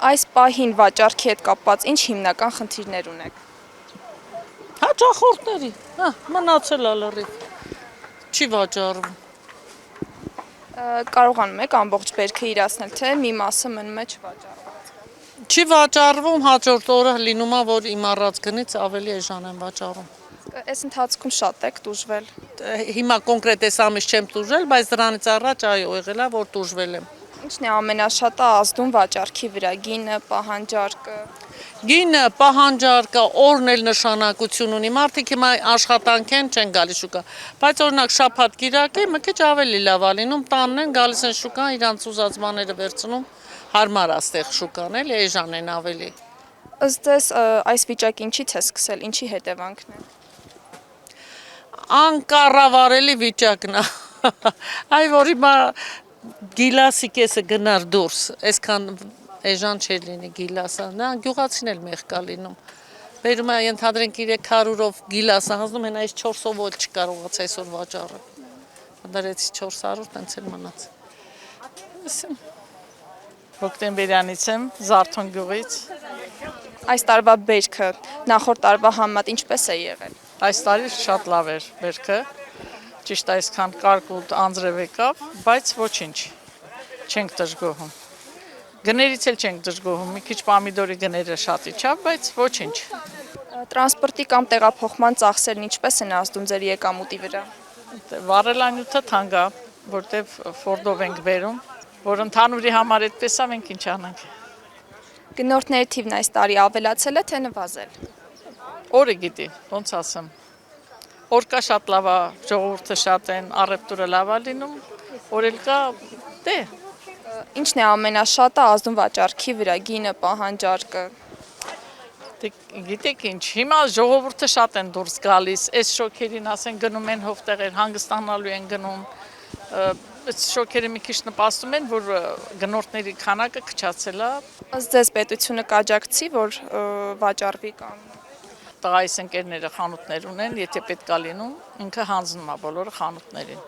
Այս պահին վաճառքի հետ կապված ինչ հիմնական խնդիրներ ունեք։ Հաճախորդների, մնացել է լրիվ, չի վաճառվում։ Կարողանում եք ամբողջ բերքը իրացնել, թե մի մասը մնում է չվաճառված։ Չի վաճառվում, հաջորդ օրը լինում է, որ իմ առած գնից ավելի էժան են վաճառում։ Այս ընթացքում շատ եք տուժվել։ Հիմա կոնկրետ այս ամիս չեմ տուժել, բայց դրանից առաջ այո եղել է, որ տուժվել եմ։ Ինչն է ամենաշատը ազդում վաճառքի վրա՝ գինը, պահանջարկը։ Գինը, պահանջարկը, օրն էլ նշանակություն ունի, մարդիկ հիմա աշխատանք են, չեն գալիս շուկա, բայց օրինակ շաբաթ կիրակ է, մի քիչ ավելի լավ է լինում, տանն են, գալիս են շուկա, իրանց ուզած բաները վերցնում, հարմար է ստեղ շուկան, էլի էժան են ավելի։ Ըստ ձեզ այս վիճակը ինչից է սկսել, ինչի հետևանքն է։ Անկառավարելի վիճակն է, այ որ հիմա գիլասի կեսը գնար դուրս, այսքան էժան չէր լինի գիլասը, նա գյուղացին էլ մեղք է լինում։ Բերում է ենթադրենք 300-ով գիլասը հանձնում, հենա այս 400-ով էլ չկարողաց այսօր վաճառը։ Դրեցի 400, տենց էլ մնաց։ Հոկտեմբերյանից եմ, Զարթոն գյուղից։ Այս տարվա բերքը նախորդ տարվա համեմատ ինչպես է եղել։ Այս տարի շատ լավ էր բերքը, ճիշտ այսքան կարկուտ անձրև եկավ, բայց ոչինչ, չենք դժգոհում։ Գներից էլ չենք դժգոհում, մի քիչ պամիդորի գները շատ իջավ, բայց ոչինչ։ Տրանսպորտի կամ տեղափոխման ծախսերն ինչպես են ազդում ձեր եկամուտի վրա։ Վառելանյութը թանկ է, որտեվ Ֆորդով ենք բերում, որ ընդհանուրի համար այդպես է, մենք ինչ անենք։ Գնորդների թիվն այս տարի ավելացել է, թե նվազել։ Օրը գիտի, ոնց ասեմ։ Օր կա շատ լավ է, ժողովուրդը շատ են, առևտուրը լավ է լինում, օր էլ կա, դե։ Ինչն է ամենաշատը ազդում վաճառքի վրա՝ գինը, պահանջարկը։ Գիտեք ինչ, հիմա ժողովուրդը շատ են դուրս գալիս, այս շոքերին ասեն գնում են հովտեղեր, հանգստանալու են գնում, այս շոքերը մի քիչ նպաստում են, որ գնորդների քանակը քչացել է։ Ըստ ձեզ պետությունը կաջակցի, որ վաճառվի կամ։ Տղայիս ընկերները խանութներ ունեն, եթե պետք է լինում, ինքը հանձնում է բոլորը խանութներին։